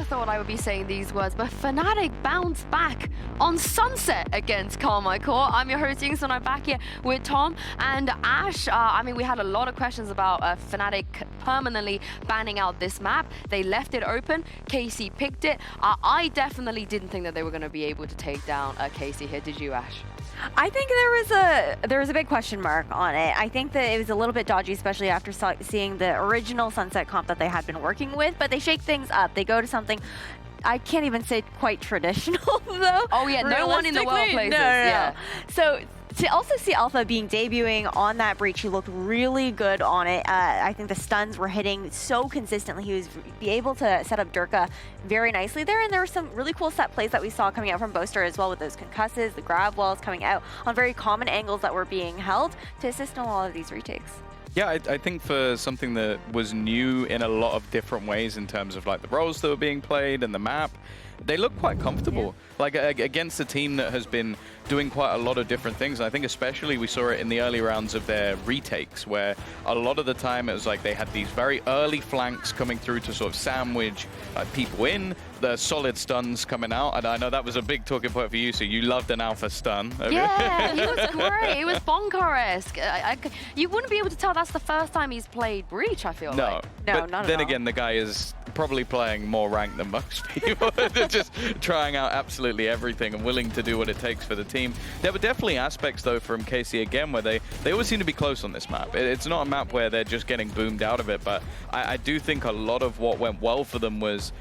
thought I would be saying these words, but Fnatic bounced back on Sunset against Karmine Corp. I'm your host, Yinsu, and I'm back here with Tom and Ash. I mean, we had a lot of questions about Fnatic permanently banning out this map. They left it open. KC picked it. I definitely didn't think that they were going to be able to take down KC here. Did you, Ash? I think there was a big question mark on it. I think that it was a little bit dodgy, especially after seeing the original Sunset comp that they had been working with, but they shake things up. They go to something, I can't even say quite traditional, though. Oh, yeah, no one in the world plays this. Yeah. So to also see Alpha debuting on that breach, he looked really good on it. I think the stuns were hitting so consistently. He was able to set up Durka very nicely there, and there were some really cool set plays that we saw coming out from Boaster as well, with those concusses, the grab walls coming out on very common angles that were being held to assist in a lot of these retakes. Yeah, I think for something that was new in a lot of different ways in terms of like the roles that were being played and the map, they look quite comfortable. Yeah. Like against a team that has been doing quite a lot of different things. I think especially we saw it in the early rounds of their retakes, where a lot of the time it was like they had these very early flanks coming through to sort of sandwich people in, the solid stuns coming out. And I know that was a big talking point for you, so you loved an Alpha stun. Yeah, he was great. He was bonker-esque. You wouldn't be able to tell that's the first time he's played Breach, I feel like. No, but not at all. Then again, the guy is probably playing more ranked than most people. They're just trying out absolutely everything and willing to do what it takes for the team. There were definitely aspects, though, from KC again, where they always seem to be close on this map. It's not a map where they're just getting boomed out of it, but I do think a lot of what went well for them was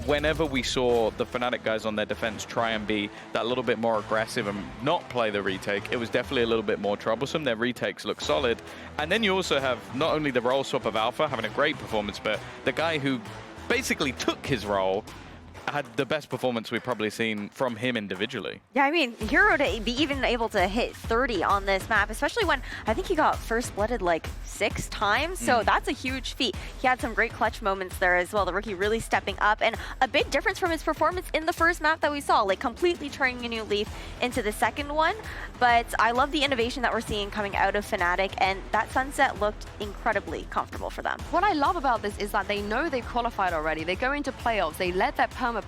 whenever we saw the Fnatic guys on their defense try and be that little bit more aggressive and not play the retake, it was definitely a little bit more troublesome. Their retakes look solid. And then you also have not only the role swap of Alpha having a great performance, but the guy who basically took his role had the best performance we've probably seen from him individually. Yeah, I mean, Hero to be even able to hit 30 on this map, especially when I think he got first blooded like 6 times, so that's a huge feat. He had some great clutch moments there as well, the rookie really stepping up, and a big difference from his performance in the first map that we saw, like completely turning a new leaf into the second one. But I love the innovation that we're seeing coming out of Fnatic, and that Sunset looked incredibly comfortable for them. What I love about this is that they know they've qualified already. They go into playoffs, they let that permaban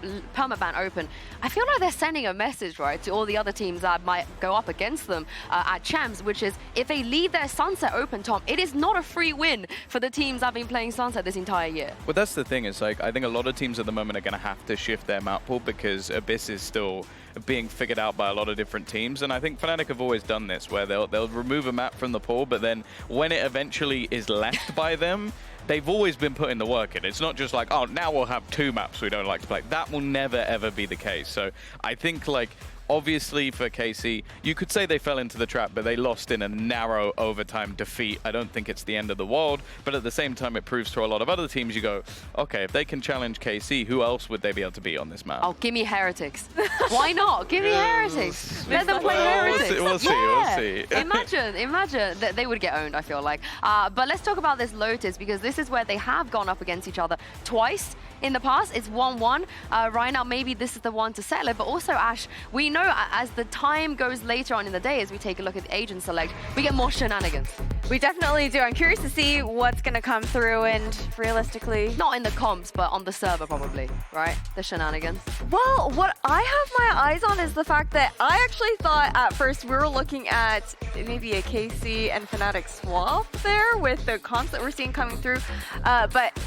open. I feel like they're sending a message, right, to all the other teams that might go up against them at Champs, which is if they leave their Sunset open, Tom, it is not a free win for the teams that have been playing Sunset this entire year. Well, that's the thing. Is like I think a lot of teams at the moment are going to have to shift their map pool because Abyss is still being figured out by a lot of different teams, and I think Fnatic have always done this, where they'll remove a map from the pool, but then when it eventually is left by them, they've always been putting the work in. It's not just like, oh, now we'll have 2 maps we don't like to play. That will never, ever be the case. So I think, like, obviously for KC, you could say they fell into the trap, but they lost in a narrow overtime defeat. I don't think it's the end of the world, but at the same time, it proves to a lot of other teams, you go, okay, if they can challenge KC, who else would they be able to beat on this map? Oh, give me Heretics. Why not? Give me Heretics. Let them play Heretics. We'll see. Imagine that they would get owned, I feel like. But let's talk about this Lotus, because this is where they have gone up against each other twice in the past. It's 1-1. Right now, maybe this is the one to settle it, but also, Ash, we know as the time goes later on in the day, as we take a look at the agent select, we get more shenanigans. We definitely do. I'm curious to see what's going to come through, and realistically... Not in the comps, but on the server probably, right? The shenanigans. Well, what I have my eyes on is the fact that I actually thought at first we were looking at maybe a KC and Fnatic swap there with the comps that we're seeing coming through. But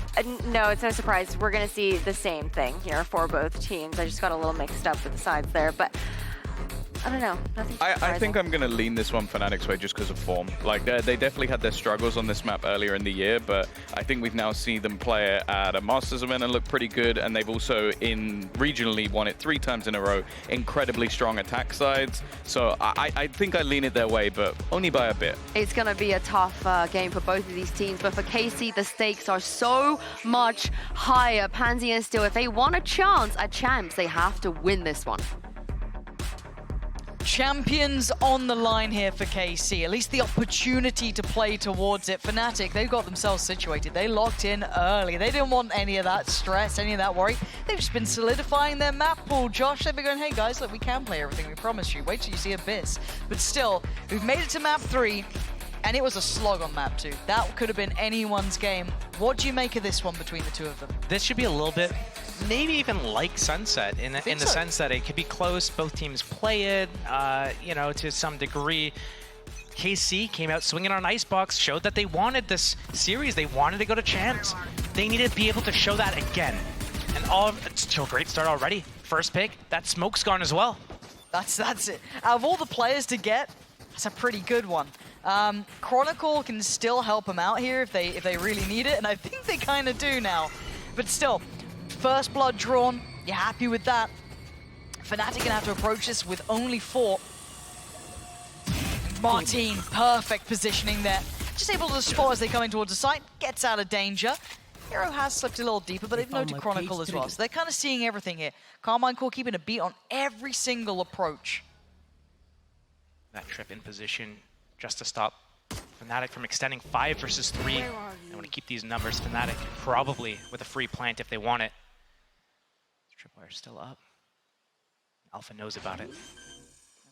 no, it's no surprise. We're going to see the same thing here for both teams. I just got a little mixed up with the sides there, but I don't know. I think I'm going to lean this one Fnatic's way just because of form. Like, they definitely had their struggles on this map earlier in the year, but I think we've now seen them play it at a Masters event and look pretty good, and they've also regionally won it 3 times in a row. Incredibly strong attack sides. So I think I lean it their way, but only by a bit. It's going to be a tough game for both of these teams, but for KC, the stakes are so much higher. Pansy and Steel, if they want a chance at Champs, they have to win this one. Champions on the line here for KC, at least the opportunity to play towards it. Fnatic, they've got themselves situated. They locked in early. They didn't want any of that stress, any of that worry. They've just been solidifying their map pool. Josh, they've been going, hey guys, look, we can play everything, we promise you. Wait till you see Abyss. But still, we've made it to map 3, and it was a slog on map 2. That could have been anyone's game. What do you make of this one between the two of them? This should be a little bit maybe even like Sunset in the sense that it could be close, both teams play it, you know, to some degree. KC came out swinging on Icebox, showed that they wanted this series, they wanted to go to champs. They needed to be able to show that again. And it's to a great start already. First pick, that smoke's gone as well. That's it. Out of all the players to get, that's a pretty good one. Chronicle can still help them out here if they really need it, and I think they kind of do now. But still, first blood drawn, you're happy with that. Fnatic gonna have to approach this with only 4. Martin, perfect positioning there. Just able to spot as they come in towards the site, gets out of danger. Hero has slipped a little deeper, but they've noted Chronicle as well, so they're kind of seeing everything here. Karmine Corp keeping a beat on every single approach. That trip in position just to stop Fnatic from extending 5 versus 3. I want to keep these numbers. Fnatic probably with a free plant if they want it. Tripwire's still up. Alpha knows about it.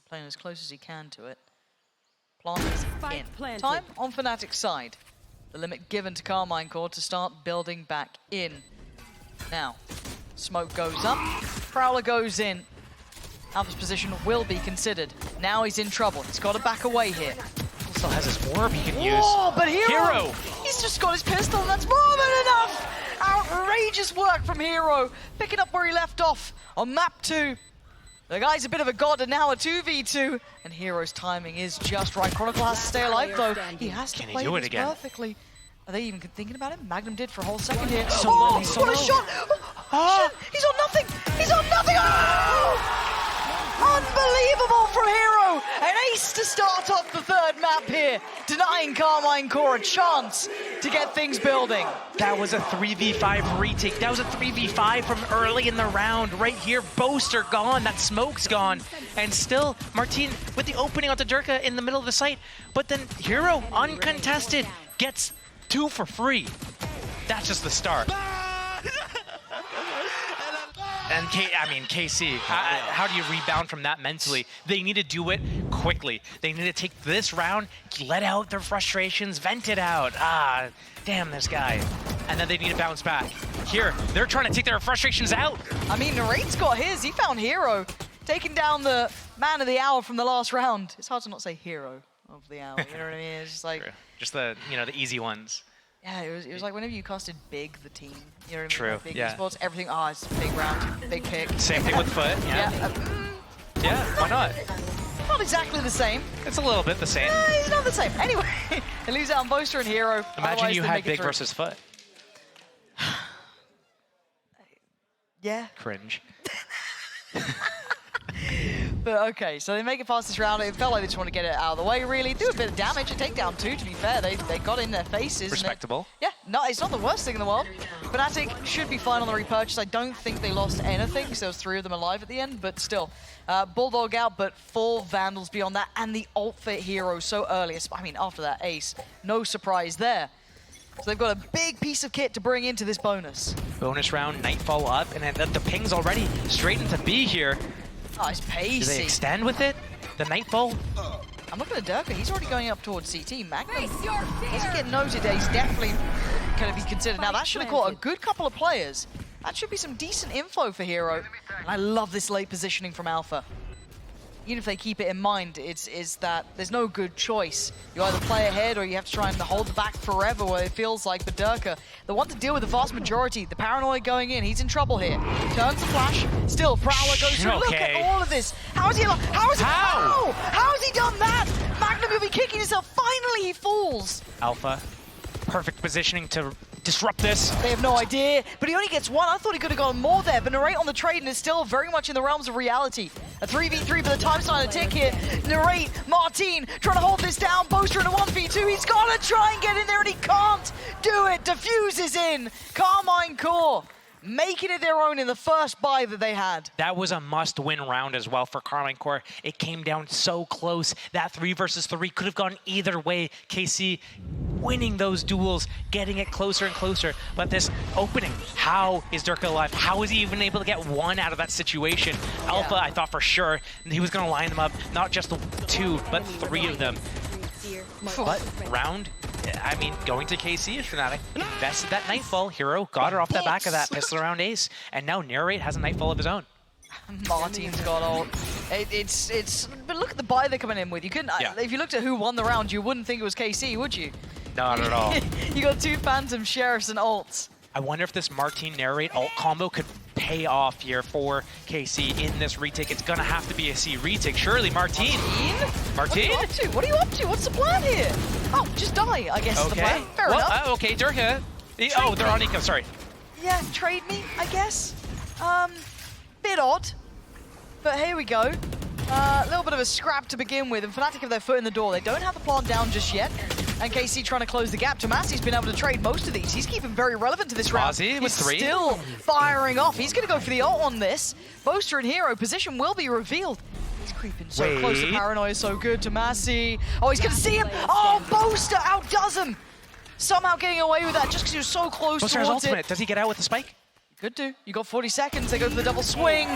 Playing as close as he can to it. Plant is in. Time on Fnatic's side. The limit given to Karmine Corp to start building back in. Now, smoke goes up, Prowler goes in. Alpha's position will be considered. Now he's in trouble. He's got to back away here. Still has his orb he can use. Oh, but Hero! He's just got his pistol, and that's more than enough! Outrageous work from Hero, picking up where he left off on map 2. The guy's a bit of a god, and now a 2v2, and Hero's timing is just right. Chronicle has to stay alive, though. He has to play this perfectly. Are they even thinking about it? Magnum did for a whole second here. Oh, what a shot! Oh, shit. He's on nothing! He's on nothing! Oh! Unbelievable from Hero! An ace to start off the 3rd map here, denying Karmine Corp a chance to get things building. That was a 3v5 retake. That was a 3v5 from early in the round. Right here, Boaster gone, that smoke's gone. And still, Martin with the opening onto Durka in the middle of the site. But then Hero, uncontested, gets 2 for free. That's just the start. And KC, how do you rebound from that mentally? They need to do it quickly. They need to take this round, let out their frustrations, vent it out. Ah, damn this guy. And then they need to bounce back. Here, they're trying to take their frustrations out. I mean, Narate's got his. He found Hero, taking down the man of the hour from the last round. It's hard to not say hero of the hour, you know what I mean? It's just like... True. Just the, the easy ones. Yeah, it was like whenever you casted Big, the team. You know what I mean? True, Like Big yeah. Esports, everything, it's a big round, big pick. Same thing with Foot, yeah. Yeah, why not? Not exactly the same. It's a little bit the same. He's not the same. Anyway, it leaves out on Boaster and Hero. Imagine you had Big versus Foot. Yeah. Cringe. But okay, so they make it past this round. It felt like they just want to get it out of the way, really. Do a bit of damage. A takedown too, to be fair. They got in their faces. Respectable. Yeah, no, it's not the worst thing in the world. Fnatic should be fine on the repurchase. I don't think they lost anything, because there was 3 of them alive at the end, but still. Bulldog out, but full Vandals beyond that, and the ult for Hero so early. I mean, after that ace, no surprise there. So they've got a big piece of kit to bring into this bonus. Bonus round, Nightfall up, and then the ping's already straight into B here. Oh, it's pacey. Do they extend with it? The Nightfall? I'm looking at Durka. He's already going up towards CT. Magnum doesn't get noted there. He's definitely going to be considered. Now, that should have caught a good couple of players. That should be some decent info for Hero. And I love this late positioning from Alpha. Even if they keep it in mind, it's that there's no good choice. You either play ahead or you have to try and hold the back forever, where it feels like. But Durka, the one to deal with the vast majority, the paranoia going in, he's in trouble here. Turns the flash, still Prowler goes through. Look at all of this. How is he has he done that? Magnum, you'll be kicking yourself. Finally, he falls. Alpha, perfect positioning to disrupt this. They have no idea, but he only gets 1. I thought he could have gotten more there, but Narrate on the trade, and is still very much in the realms of reality. A 3v3, but the time's starting to tick here. Narrate, Martin, trying to hold this down. Boaster in a 1v2. He's got to try and get in there, and he can't do it. Diffuse is in. Karmine Corp making it their own in the first buy that they had. That was a must-win round as well for Karmine Corp. It came down so close. That 3 versus 3 could have gone either way. KC winning those duels, getting it closer and closer. But this opening, how is Durka alive? How is he even able to get 1 out of that situation? Alpha, I thought for sure he was going to line them up, not just the 2, but 3 of them. But round I mean, going to KC is Fnatic. Invested that Nightfall. Hero got it off the back of that pistol around Ace. And now Narrate has a Nightfall of his own. Martin's got ult. But look at the buy they're coming in with. You couldn't. If you looked at who won the round, you wouldn't think it was KC, would you? Not at all. You got 2 Phantom Sheriffs and ults. I wonder if this Martin Narrate ult combo could pay off here for KC in this retake. It's gonna have to be a C retake. Surely, Martin? Martin? What are you up to? What's the plan here? Oh, just die, I guess is the plan. Fair enough. Okay, Durka. Oh, they're on eco, sorry. Yeah, trade me, I guess. Bit odd. But here we go. A little bit of a scrap to begin with, and Fnatic have their foot in the door. They don't have the plant down just yet. And KC trying to close the gap. Tombizz been able to trade most of these. He's keeping very relevant to this round. With 3. Still firing off. He's going to go for the ult on this. Boaster and Hero position will be revealed. He's creeping so close. The paranoia is so good. Tombizz. Oh, he's going to see him. Oh, Boaster outdoes him. Somehow getting away with that just because he was so close Boaster's towards ultimate. it. Does he get out with the spike? Could do. You got 40 seconds. They go for the double swing.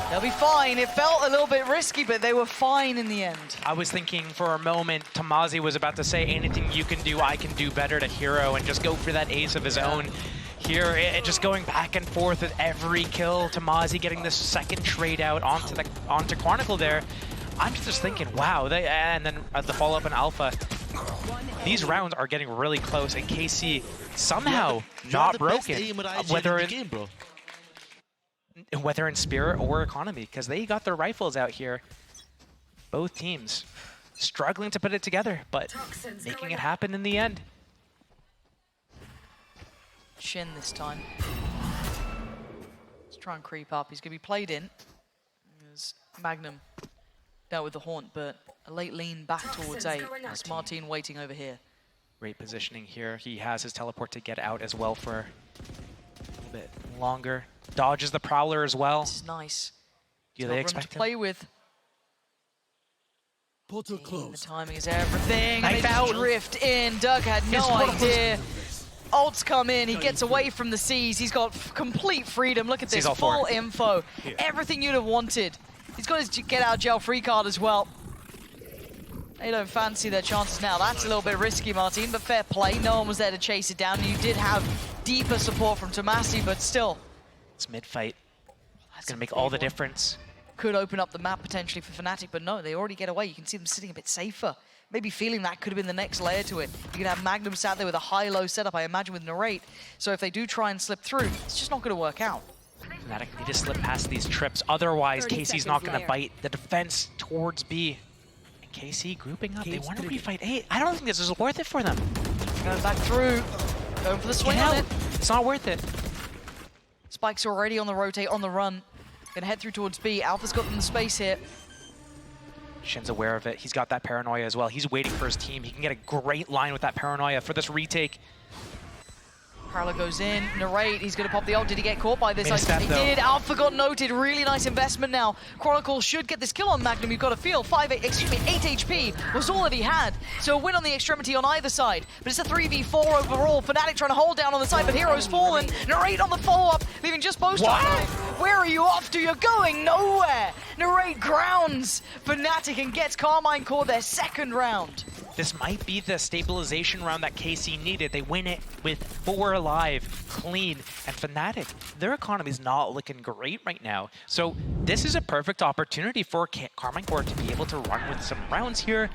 They'll be fine. It felt a little bit risky, but they were fine in the end. I was thinking for a moment, Tombizz was about to say, anything you can do, I can do better to Hero, and just go for that ace of his own. Here, just going back and forth with every kill. Tombizz getting the second trade out onto Chronicle there. I'm just thinking, wow. And then the follow-up in Alpha. These rounds are getting really close, and KC somehow not broken, whether in Spirit or Economy, because they got their rifles out here. Both teams struggling to put it together, but making it happen in the end. Shin this time. Let's try and creep up. He's going to be played in. As Magnum dealt with the Haunt, but a late lean back towards A. That's Martin waiting over here. Great positioning here. He has his teleport to get out as well for a little bit longer. Dodges the Prowler as well. This is nice. Do they expect to play with? Portal closed. The timing is everything. Knife And out. Drift in. Doug had no idea. Ults come in. He gets away from the C's. He's got complete freedom. Look at this. Full info. Everything you'd have wanted. He's got his get out of jail free card as well. They don't fancy their chances now. That's a little bit risky, Martin, but fair play. No one was there to chase it down. You did have deeper support from Tombizz, but still. It's mid-fight. It's going to make all the difference. Could open up the map potentially for Fnatic, but no, they already get away. You can see them sitting a bit safer. Maybe feeling that could have been the next layer to it. You can have Magnum sat there with a high-low setup, I imagine, with Narrate. So if they do try and slip through, it's just not going to work out. Fnatic need to slip past these trips. Otherwise, KC's not going to bite the defense towards B. And KC grouping up. They want to refight A. I don't think this is worth it for them. Going back through. Going for the swing on it. It's not worth it. Spike's already on the rotate, on the run. Gonna head through towards B. Alpha's got them the space here. Shin's aware of it. He's got that paranoia as well. He's waiting for his team. He can get a great line with that paranoia for this retake. Prowler goes in, Narrate, he's going to pop the ult. Did he get caught by this? He did. Alpha got noted. Really nice investment now. Chronicle should get this kill on Magnum. You've got to feel 8 HP was all that he had. So a win on the extremity on either side. But it's a 3v4 overall. Fnatic trying to hold down on the side, but Hero's fallen. Narrate on the follow-up, leaving just Boaster. Where are you off to? You're going nowhere. Narrate grounds Fnatic and gets Karmine Corp their second round. This might be the stabilization round that KC needed. They win it with 4 alive, clean, and Fnatic, their economy's not looking great right now. So this is a perfect opportunity for Karmine Corp to be able to run with some rounds here.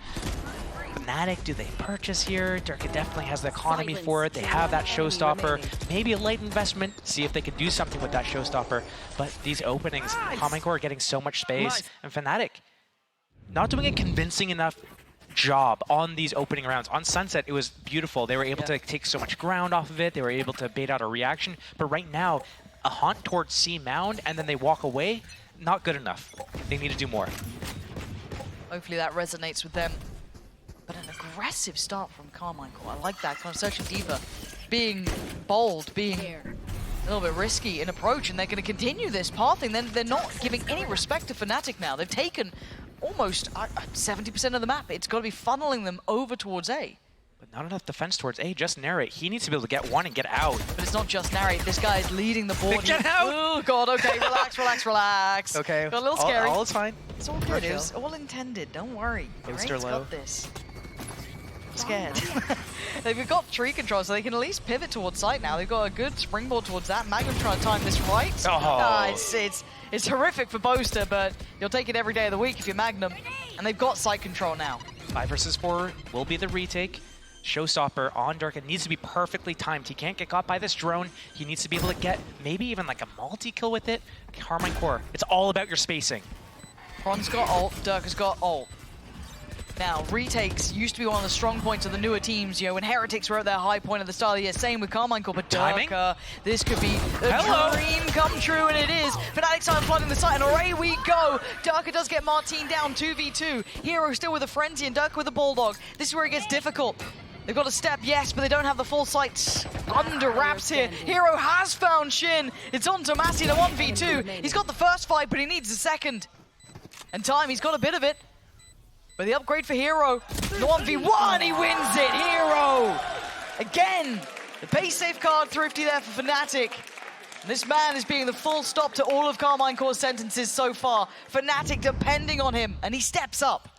Fnatic, do they purchase here? Durka definitely has the economy for it. They have that showstopper. Maybe a light investment, see if they can do something with that showstopper. But these openings, Karmine Corp are getting so much space, and Fnatic not doing a convincing enough job on these opening rounds. On Sunset, it was beautiful. They were able to take so much ground off of it. They were able to bait out a reaction. But right now, a hunt towards C mound and then they walk away, not good enough. They need to do more. Hopefully that resonates with them. But an aggressive start from Karmine Corp. I like that, kind of searching deeper. Being bold, being a little bit risky in approach, and they're going to continue this pathing. Then they're not giving any respect to Fnatic now. They've taken almost 70% of the map. It's got to be funneling them over towards A. But not enough defense towards A, just Narrate. He needs to be able to get one and get out. But it's not just Narrate. This guy is leading the board. Get out! Oh, God, okay, relax, relax, relax. Okay. Got a little scary. All is fine. It's all good. It was all intended. Don't worry. Poster Narate's low. got this. scared. They've got tree control, so they can at least pivot towards site now. They've got a good springboard towards that. Magnum trying to time this right. It's horrific for Boaster, but you'll take it every day of the week if you're Magnum. And they've got site control now. 5 versus 4 will be the retake. Showstopper on Dirk. It needs to be perfectly timed. He can't get caught by this drone. He needs to be able to get maybe even like a multi-kill with it. Karmine Corp, it's all about your spacing. Ron's got ult, Dirk has got ult. Now, retakes used to be one of the strong points of the newer teams, you know, when Heretics were at their high point at the start of the year. Same with Karmine Corp, but Timing? Dirk, this could be a dream come true, and it is. Fnatic are flooding the site, and away we go. Dirk does get Martine down, 2v2. Hero still with a Frenzy, and Dirk with a Bulldog. This is where it gets difficult. They've got a step, yes, but they don't have the full sights under wraps here. Hero has found Shin. It's on to Massey in a 1v2. He's got the first fight, but he needs the second. And time, he's got a bit of it. But the upgrade for Hero, the 1v1, he wins it, Hero! Again, the base safeguard thrifty there for Fnatic. And this man is being the full stop to all of Karmine Corp's sentences so far. Fnatic depending on him, and he steps up.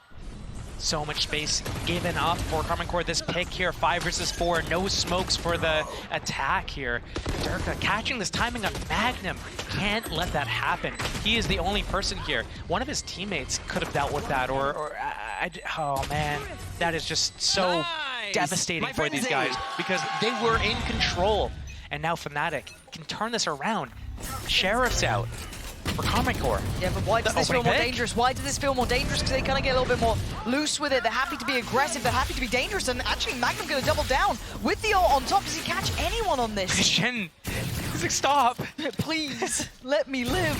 So much space given up for Karmine Corp. This pick here, 5 versus 4. No smokes for the attack here. Durka catching this timing on Magnum. Can't let that happen. He is the only person here. One of his teammates could have dealt with that, oh man, that is just so devastating for these guys because they were in control. And now Fnatic can turn this around. Sheriff's out for Karmine Corp. Yeah, but why does this feel more dangerous? Why does this feel more dangerous? Because they kind of get a little bit more loose with it. They're happy to be aggressive. They're happy to be dangerous. And actually, Magnum going to double down with the ult on top. Does he catch anyone on this? Shin, he's like, stop. Please, let me live.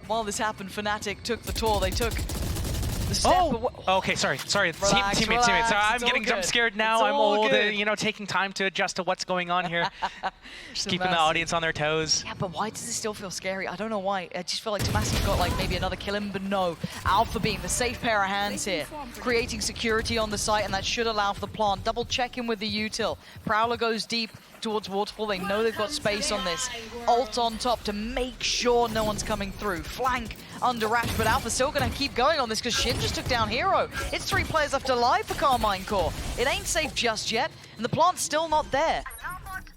While this happened, Fnatic took the tour. They took the step. Okay, sorry. Relax, Teammate. Sorry, I'm it's getting all jump good. scared now. It's I'm all old, good. you know, taking time to adjust to what's going on here. Just keeping the Tombizz. audience on their toes. Yeah, but why does it still feel scary? I don't know why. I just feel like Tombizz got like maybe another kill in, but no. Alpha being the safe pair of hands here, creating security on the site, and that should allow for the plant. Double check in with the util. Prowler goes deep towards Waterfall. They know they've got space on this. Ult on top to make sure no one's coming through. Flank under wraps, but Alpha's still going to keep going on this because Shin just took down Hero. It's 3 players left alive for Karmine Corp. It ain't safe just yet, and the plant's still not there.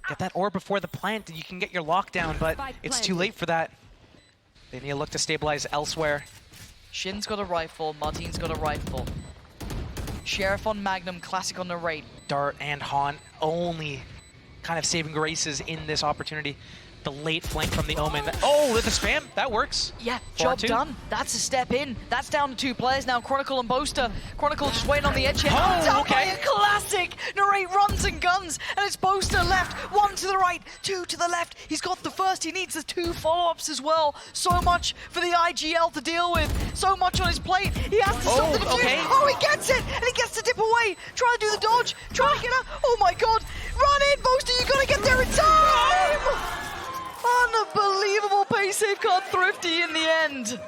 Get that orb before the plant and you can get your lockdown, but it's too late for that. They need to look to stabilize elsewhere. Shin's got a rifle, Martine's got a rifle. Sheriff on Magnum, Classic on the raid. Dart and Han only kind of saving graces in this opportunity. The late flank from the Omen. Oh, with the spam, that works. Yeah, job 4-2. done. That's a step in. That's down to 2 players now, Chronicle and Boaster. Chronicle just waiting on the edge here. Oh, Down okay. by a Classic! Narrate runs and guns, and it's Boaster left. 1 to the right, 2 to the left. He's got the first, he needs the 2 follow-ups as well. So much for the IGL to deal with. So much on his plate. He has to stop the defuse. okay. Oh, he gets it! And he gets to dip away. Try to do the dodge. Try to get out. Oh my god. Run in, Boaster, you gotta get there in time! Unbelievable pace safeguard thrifty in the end.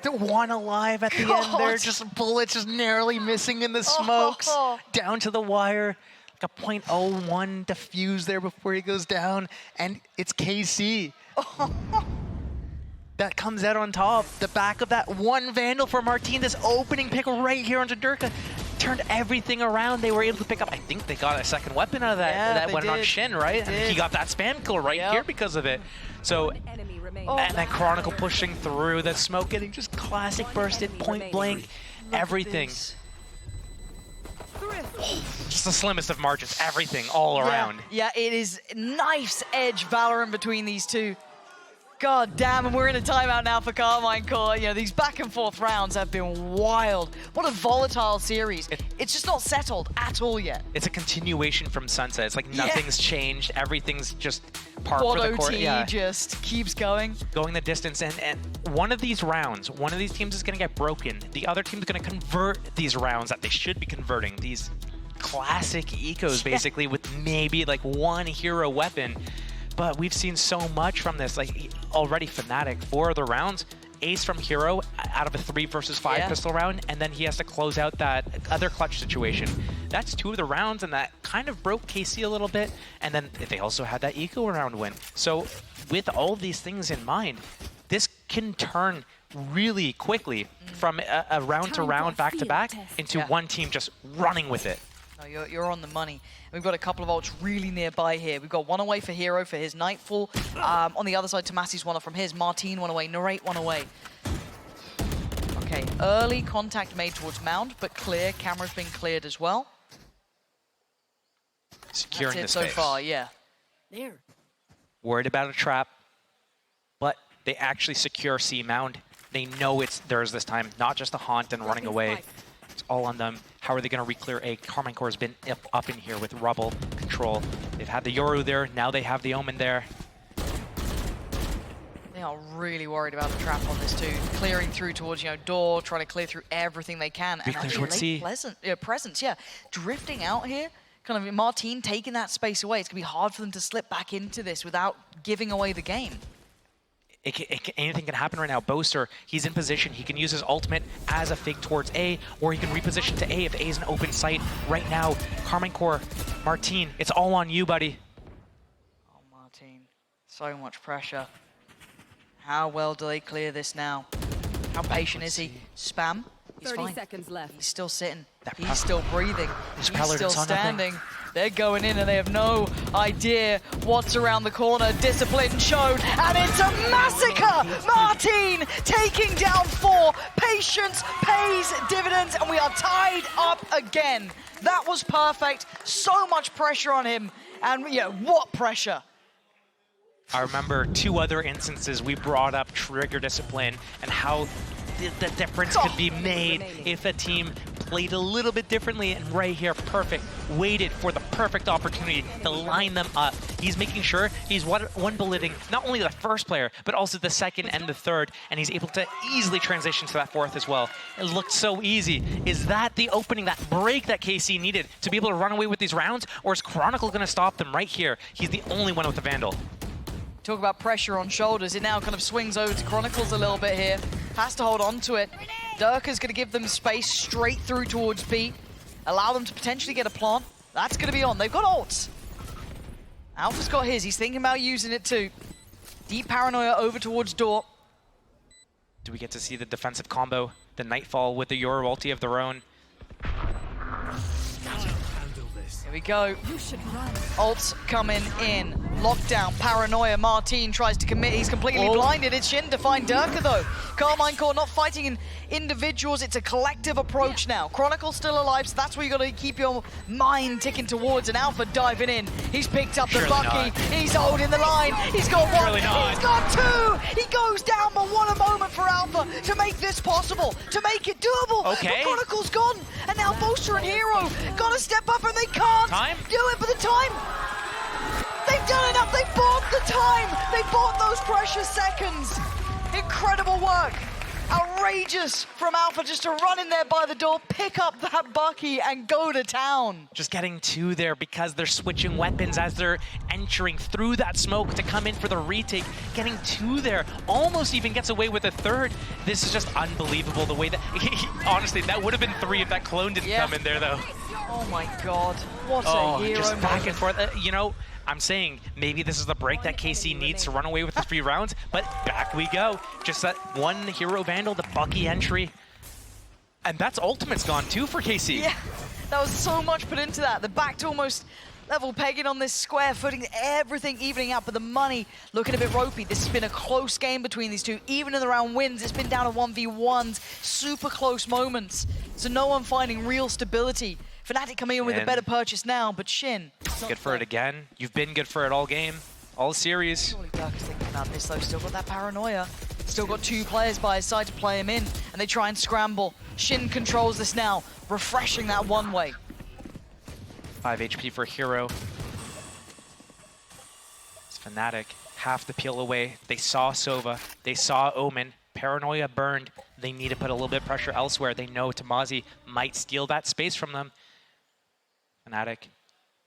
They're 1 alive at the end there, just bullets just narrowly missing in the smokes. Down to the wire. Like a .01 defuse there before he goes down. And it's KC. That comes out on top. The back of that 1 Vandal for Martine. This opening pick right here onto Durka. Turned everything around. They were able to pick up, I think they got a second weapon out of that. Yeah, that they went on did. Shin, right? They And he did. got that spam kill right here because of it. So, and then Chronicle pushing through, the smoke getting just classic bursted, point blank, everything. Just the slimmest of margins, everything all around. Yeah, it is knife's edge Valorant between these two. God damn, and we're in a timeout now for Karmine Corp. You know, these back and forth rounds have been wild. What a volatile series. It's just not settled at all yet. It's a continuation from Sunset. It's like nothing's changed. Everything's just par for Quad the course. OT just keeps going. Going the distance, and one of these rounds, one of these teams is going to get broken. The other team's going to convert these rounds that they should be converting. These classic ecos, basically, with maybe like 1 hero weapon. But we've seen so much from this, like already Fnatic, 4 of the rounds, ace from Hero out of a 3 versus 5 pistol round, and then he has to close out that other clutch situation. That's 2 of the rounds, and that kind of broke KC a little bit, and then they also had that eco round win. So with all these things in mind, this can turn really quickly from a round to round, back to back, into one team just running with it. No, you're on the money. We've got a couple of ults really nearby here. We've got one away for Hero for his Nightfall. On the other side, Tombizz one from his. Martine one away. Narrate one away. Okay, early contact made towards Mound, but clear. Camera's been cleared as well. Securing That's the it space. so far, yeah. There. Worried about a trap, but they actually secure C Mound. They know it's theirs this time, not just a haunt and running away. It's all on them. How are they going to re-clear A? Karmine Corp has been up in here with Rubble control. They've had the Yoru there, now they have the Omen there. They are really worried about the trap on this too. Clearing through towards, door, trying to clear through everything they can. And Re-clear actually towards C. presence, yeah. Drifting out here, kind of Martine taking that space away. It's going to be hard for them to slip back into this without giving away the game. Anything can happen right now. Boaster, he's in position. He can use his ultimate as a fig towards A, or he can reposition to A if A is an open site. Right now, Karmine Corp, Martine, it's all on you, buddy. Oh, Martine, so much pressure. How well do they clear this now? How patient is he? Spam? He's 30 fine. seconds left. He's still sitting. That He's still breathing. This He's Paladin's still on nothing. standing. They're going in and they have no idea what's around the corner. Discipline showed, and it's a massacre! Martine taking down 4. Patience pays dividends, and we are tied up again. That was perfect. So much pressure on him, and what pressure? I remember 2 other instances we brought up trigger discipline and how the difference could be made if a team played a little bit differently, and right here, perfect. Waited for the perfect opportunity to line them up. He's making sure he's one bulleting not only the first player, but also the second and the third, and he's able to easily transition to that fourth as well. It looked so easy. Is that the opening, that break that KC needed to be able to run away with these rounds, or is Chronicle going to stop them right here? He's the only one with the Vandal. Talk about pressure on shoulders. It now kind of swings over to Chronicles a little bit here. Has to hold on to it. Durka's going to give them space straight through towards B. Allow them to potentially get a plant. That's going to be on. They've got ults. Alpha's got his. He's thinking about using it too. Deep Paranoia over towards Door. Do we get to see the defensive combo? The Nightfall with the Yoru ulti of their own. Here we go. Ults coming in. Lockdown, Paranoia, Martine tries to commit. He's completely blinded. It's Shin to find Durka though. Karmine Corp not fighting in individuals. It's a collective approach now. Chronicle's still alive, so that's where you got to keep your mind ticking towards. And Alpha diving in. He's picked up the Bucky. He's holding the line. He's got 1. He's got 2. He goes down, but what a moment for Alpha to make this possible, to make it doable. Okay. But Chronicle's gone, and now Boaster and Hero got to step up, and they can't do it for the time. They've done enough. They bought the time. They bought those precious seconds. Incredible work. Outrageous from Alpha just to run in there by the door, pick up that Bucky, and go to town. Just getting 2 there because they're switching weapons as they're entering through that smoke to come in for the retake. Getting 2 there, almost even gets away with a 3rd. This is just unbelievable the way that, honestly, that would have been 3 if that clone didn't come in there though. Oh my God, what a hero just back moment. and forth. I'm saying maybe this is the break that KC needs to run away with the 3 rounds, but back we go. Just that 1 Hero Vandal, the Bucky entry. And that's ultimate's gone too for KC. Yeah, that was so much put into that. The back to almost level pegging on this square footing, everything evening out, but the money looking a bit ropey. This has been a close game between these two. Even in the round wins, it's been down to 1v1s, super close moments. So no one finding real stability. Fnatic coming in with a better purchase now, but Shin. Good for it again. You've been good for it all game, all series. Surely Dirk is thinking about this though. Still got that Paranoia. Still got 2 players by his side to play him in, and they try and scramble. Shin controls this now, refreshing that one way. 5 HP for Hero. It's Fnatic, half the peel away. They saw Sova, they saw Omen. Paranoia burned. They need to put a little bit of pressure elsewhere. They know Tombizz might steal that space from them. Fnatic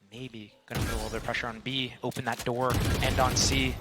maybe gonna put a little bit of pressure on B, open that door, end on C.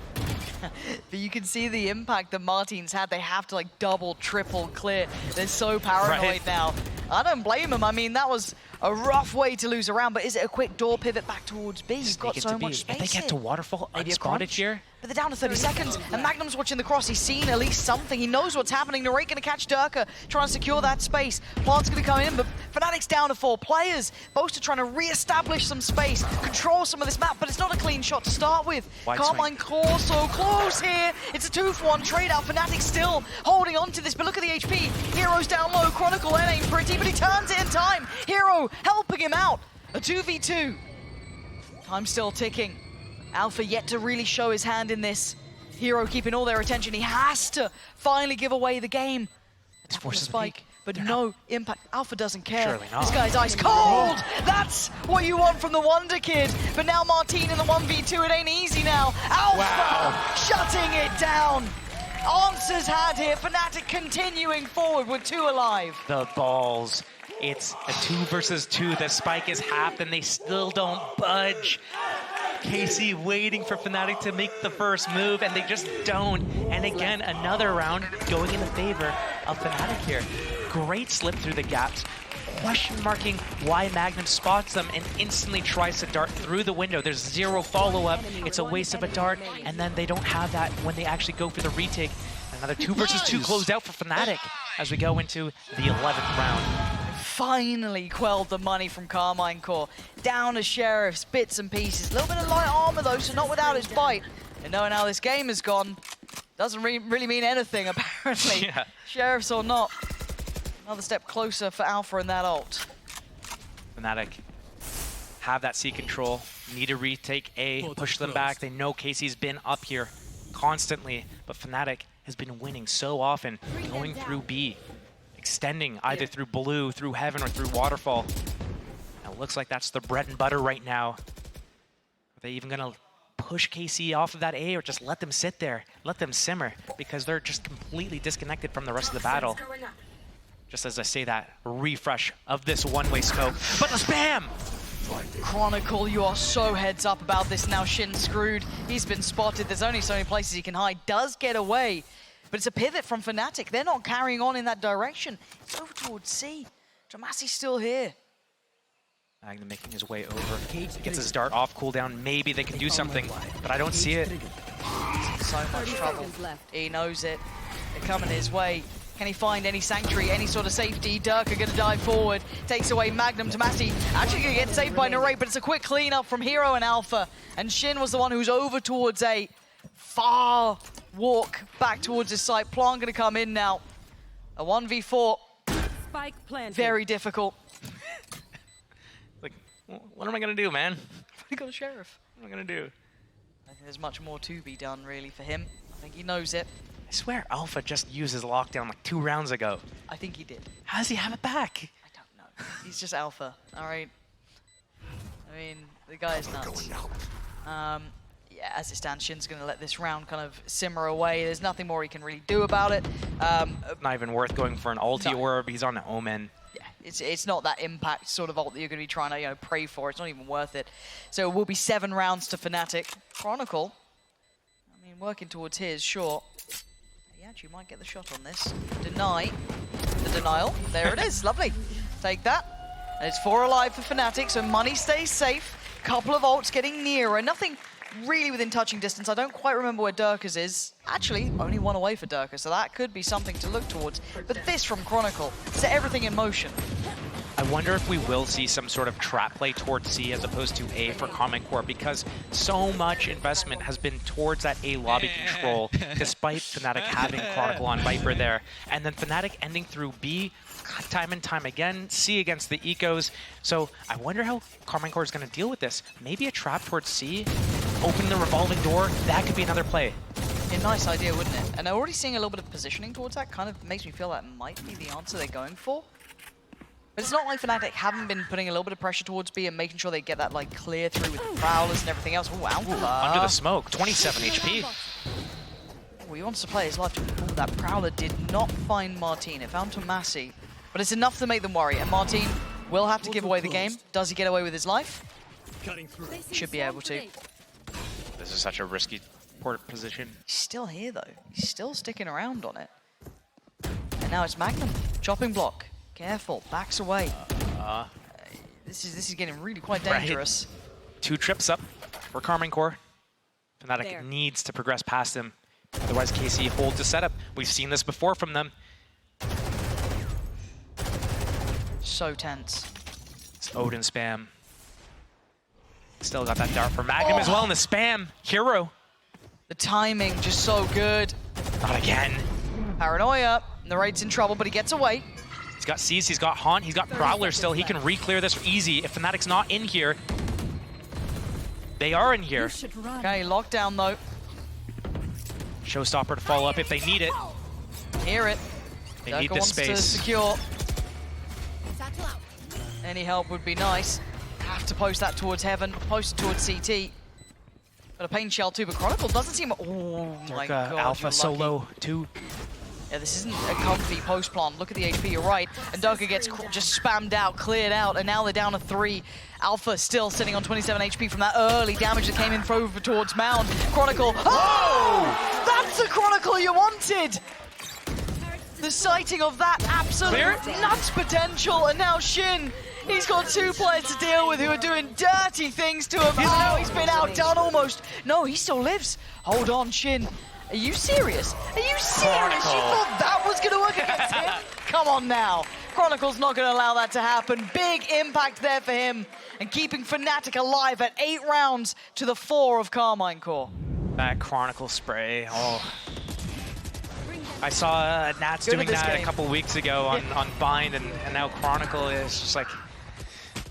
But you can see the impact that Martine's had. They have to like double, triple clear. They're so paranoid now. I don't blame them. I mean, that was A rough way to lose a round, but is it a quick door pivot back towards B? You've got Sneak so into much B. space If they get to here. Waterfall Maybe a unspotted crunch. here, But they're down to 30 seconds, and Magnum's watching the cross. He's seen at least something. He knows what's happening. Narrate going to catch Durka, trying to secure that space. Plant's going to come in, but Fnatic's down to 4 players. Both are trying to re-establish some space, control some of this map, but it's not a clean shot to start with. Wide Karmine Corp so close here. It's a 2-for-1 trade out. Fnatic still holding on to this, but look at the HP. Hero's down low. Chronicle ain't pretty, but he turns it in time. Hero helping him out. A 2v2. Time still ticking. Alpha yet to really show his hand in this. Hero keeping all their attention. He has to finally give away the game. This forces the spike, peak. but They're no impact. Alpha doesn't care. Surely not. This guy's ice cold. That's what you want from the Wonder Kid. But now Martine in the 1v2. It ain't easy now. Alpha shutting it down. Answers had here. Fnatic continuing forward with 2 alive. the balls. It's a 2 versus 2. The spike is halved and they still don't budge. KC waiting for Fnatic to make the first move, and they just don't. And again, another round going in the favor of Fnatic here. Great slip through the gaps. Question marking why Magnum spots them and instantly tries to dart through the window. There's 0 follow-up. It's a waste of a dart, and then they don't have that when they actually go for the retake. Another 2 versus 2 closed out for Fnatic as we go into the 11th round. Finally quelled the money from Karmine Corp. Down to Sheriff's, bits and pieces. A little bit of light armor though, so not without his bite. And knowing how this game has gone, doesn't really mean anything apparently. Yeah. Sheriff's or not. Another step closer for Alpha in that ult. Fnatic have that C control, need to retake A, push them back. They know Casey's been up here constantly, but Fnatic has been winning so often, going through B, extending either through blue, through heaven, or through waterfall. And it looks like that's the bread and butter right now. Are they even gonna push KC off of that A or just let them sit there, let them simmer, because they're just completely disconnected from the rest of the battle? Just as I say that, refresh of this one-way smoke, but the spam! Chronicle, you are so heads up about this now. Shin screwed. He's been spotted. There's only so many places he can hide. Does get away, but it's a pivot from Fnatic. They're not carrying on in that direction. It's over towards C. Dramasi's still here. Magnum making his way over. Gets his dart off cooldown. Maybe they can do something, but I don't see it. He's in so much trouble. He knows it. They're coming his way. Can he find any sanctuary, any sort of safety? Durka gonna dive forward, takes away Magnum. Tomasi actually gonna get saved by Narrate, but it's a quick cleanup from Hero and Alpha. And Shin was the one who's over towards A. Far walk back towards his site. Plant gonna come in now. A 1v4. Spike planted. Very difficult. Like, what am I gonna do, man? He got a Sheriff. What am I gonna do? I think there's much more to be done really for him. I think he knows it. I swear Alpha just used his lockdown like 2 rounds ago. I think he did. How does he have it back? I don't know. He's just Alpha, all right? I mean, the guy is nuts. Yeah, as it stands, Shin's going to let this round kind of simmer away. There's nothing more he can really do about it. Not even worth going for an ulti No. orb. He's on an Omen. Yeah, it's not that impact sort of ult that you're going to be trying to pray for. It's not even worth it. So it will be 7 rounds to Fnatic. Chronicle, I mean, working towards his, sure. He actually might get the shot on this. Deny the denial. There it is. Lovely. Take that. And it's 4 alive for Fnatic, so money stays safe. Couple of ults getting nearer. Nothing really within touching distance. I don't quite remember where Durka's is. Actually, only 1 away for Durka, so that could be something to look towards. But this from Chronicle, set everything in motion. I wonder if we will see some sort of trap play towards C as opposed to A for Karmine Corp, because so much investment has been towards that A lobby control, despite Fnatic having Chronicle on Viper there. And then Fnatic ending through B time and time again, C against the Ecos. So I wonder how Karmine Corp is going to deal with this. Maybe a trap towards C, open the revolving door, that could be another play. A nice idea, wouldn't it? And already seeing a little bit of positioning towards that kind of makes me feel that might be the answer they're going for. But it's not like Fnatic haven't been putting a little bit of pressure towards B and making sure they get that like clear through with the Prowlers and everything else. Ooh, Alpha. Under the smoke, 27 HP. Well, he wants to play his life. Ooh, that Prowler did not find Martine. It found Tomasi. But it's enough to make them worry. And Martine will have to give away the game. Does he get away with his life? He should be able to. This is such a risky port position. He's still here, though. He's still sticking around on it. And now it's Magnum. Chopping block. Careful. Backs away. This is getting really quite dangerous. Right. 2 trips up for Karmine Corp. Fnatic needs to progress past him. Otherwise, KC holds the setup. We've seen this before from them. So tense. It's Odin spam. Still got that dart for Magnum as well in the spam. Hero. The timing just so good. Not again. Paranoia. Narrate's in trouble, but he gets away. He's got Seize, he's got Haunt, he's got Prowler still. He can re-clear this easy if Fnatic's not in here. They are in here. Okay, lockdown though. Showstopper to follow up if they need it. Hear it. They Durka need this wants space. to secure. Any help would be nice. Have to post that towards Heaven, post it towards CT. Got a Pain Shell too, but Chronicle doesn't seem... Oh my god, Alpha solo 2. Yeah, this isn't a comfy post plant. Look at the HP, you're right. And Durka gets just spammed out, cleared out, and now they're down to 3. Alpha still sitting on 27 HP from that early damage that came in over towards Mound. Chronicle. Oh! That's the Chronicle you wanted! The sighting of that absolute nuts potential, and now Shin. He's got 2 players to deal with who are doing dirty things to him. Oh, he's been outdone almost. No, he still lives. Hold on, Shin. Are you serious? Are you serious? You thought that was going to work against him? Come on now. Chronicle's not going to allow that to happen. Big impact there for him. And keeping Fnatic alive at 8 rounds to the 4 of Karmine Corp. That Chronicle spray. Oh. I saw Nats doing that a couple weeks ago on Bind, and now Chronicle is just like,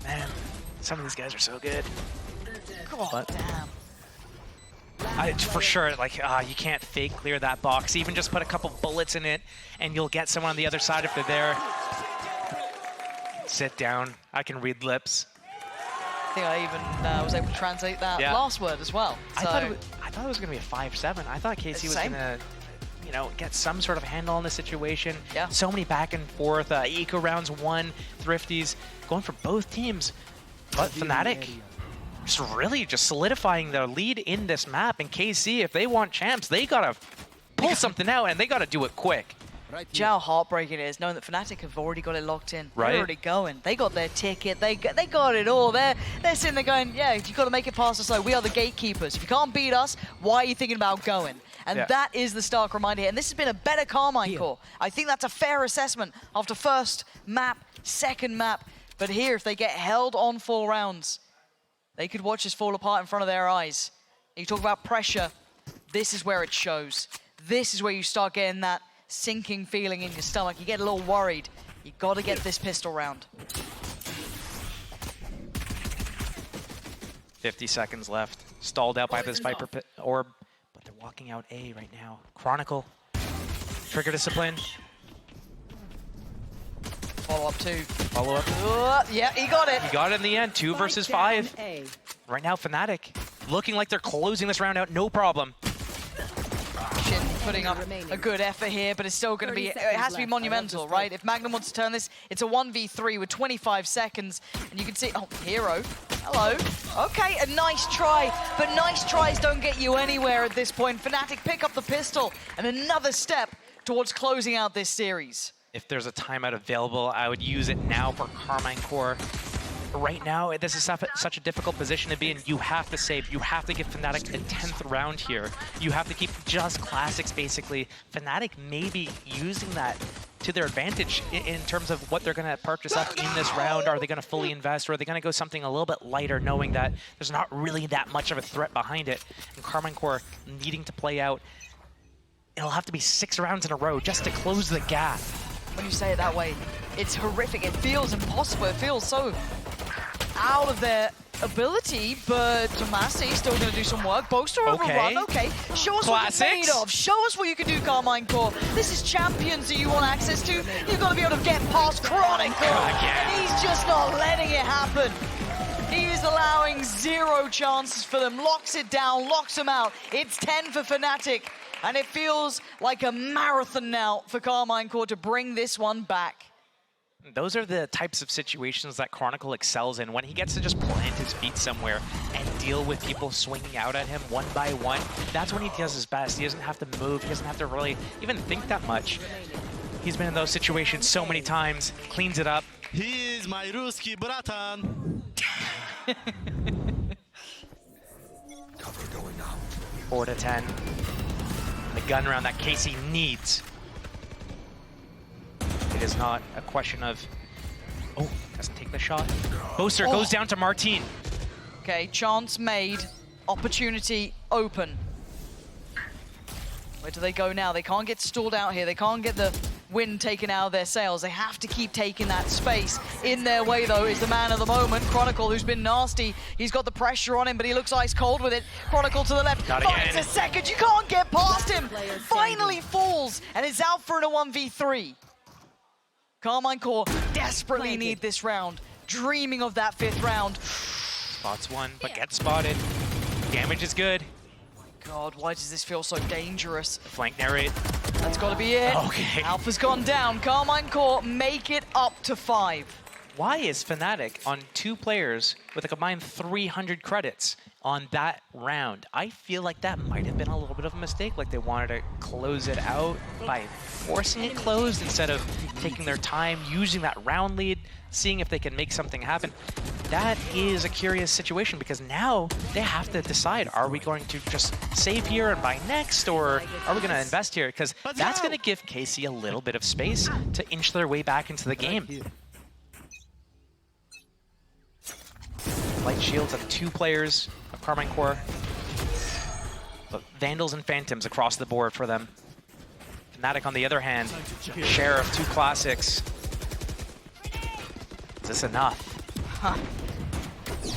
man, some of these guys are so good. God damn. For sure, like, you can't fake clear that box. Even just put a couple bullets in it, and you'll get someone on the other side if they're there. Sit down. I can read lips. I think I even was able to translate that last word as well. So. I thought it was going to be a 5-7. I thought KC was going to, you know, get some sort of handle on the situation. Yeah. So many back and forth. Eco rounds 1, Thrifties going for both teams. But Fnatic just really just solidifying their lead in this map. And KC, if they want champs, they gotta pull something out, and they gotta do it quick. Do you know how heartbreaking it is knowing that Fnatic have already got it locked in? Right. They're already going. They got their ticket. They got it all. They're sitting there going, yeah, you've got to make it past us. So we are the gatekeepers. If you can't beat us, why are you thinking about going? And that is the stark reminder here. And this has been a better Karmine Corp. I think that's a fair assessment after first map, second map. But here, if they get held on 4 rounds, they could watch this fall apart in front of their eyes. You talk about pressure. This is where it shows. This is where you start getting that sinking feeling in your stomach. You get a little worried. You got to get this pistol round. 50 seconds left. Stalled out by this Viper orb, but they're walking out A right now. Chronicle. Trigger discipline. Follow up 2. Follow up. Yeah, he got it. He got it in the end. 2 versus 5. Right now, Fnatic looking like they're closing this round out. No problem. Shin putting up a good effort here, but it's still going to be, it has to be monumental, right? If Magnum wants to turn this, it's a 1v3 with 25 seconds, and you can see, oh, Hero, hello. Okay, a nice try, but nice tries don't get you anywhere at this point. Fnatic pick up the pistol, and another step towards closing out this series. If there's a timeout available, I would use it now for Karmine Corp. Right now, this is such a difficult position to be in. You have to save. You have to give Fnatic a 10th round here. You have to keep just classics, basically. Fnatic may be using that to their advantage in terms of what they're going to purchase up in this round. Are they going to fully invest, or are they going to go something a little bit lighter, knowing that there's not really that much of a threat behind it? And Karmine Corp needing to play out. It'll have to be 6 rounds in a row just to close the gap. When you say it that way, it's horrific. It feels impossible. It feels so out of their ability, but Tombizz still going to do some work. Boaster overrun, okay. Show us what you're made of. Show us what you can do, Karmine Corp. This is champions that you want access to. You've got to be able to get past Chronicle. And he's just not letting it happen. He is allowing 0 chances for them. Locks it down, locks them out. It's 10 for Fnatic. And it feels like a marathon now for Karmine Corp to bring this one back. Those are the types of situations that Chronicle excels in. When he gets to just plant his feet somewhere and deal with people swinging out at him one by one, that's when he does his best. He doesn't have to move. He doesn't have to really even think that much. He's been in those situations so many times, cleans it up. He is my Ruski bratan. Cover going out. 4 to 10. The gun round that KC needs. It is not a question of, oh, doesn't take the shot. Boaster goes down to Martine. Okay, chance made, opportunity open. Where do they go now? They can't get stalled out here. They can't get the wind taken out of their sails. They have to keep taking that space. In their way, though, is the man of the moment, Chronicle, who's been nasty. He's got the pressure on him, but he looks ice cold with it. Chronicle to the left. Not Finds again. a second. You can't get past him. Finally falls, and is out for a 1v3. Karmine Corp desperately need this round. Dreaming of that 5th round. Spots one, but gets spotted. Damage is good. God, why does this feel so dangerous? Flank narrate. That's got to be it. Okay. Alpha's gone down. Karmine Corp make it up to 5. Why is Fnatic on 2 players with a combined 300 credits on that round? I feel like that might have been a little bit of a mistake, like they wanted to close it out by forcing it closed instead of taking their time, using that round lead, seeing if they can make something happen. That is a curious situation because now they have to decide, are we going to just save here and buy next, or are we going to invest here? Because that's going to give KC a little bit of space to inch their way back into the game. Light shields of 2 players of Karmine Corp. But Vandals and Phantoms across the board for them. Fnatic, on the other hand, share of 2 classics. Is this enough? Huh.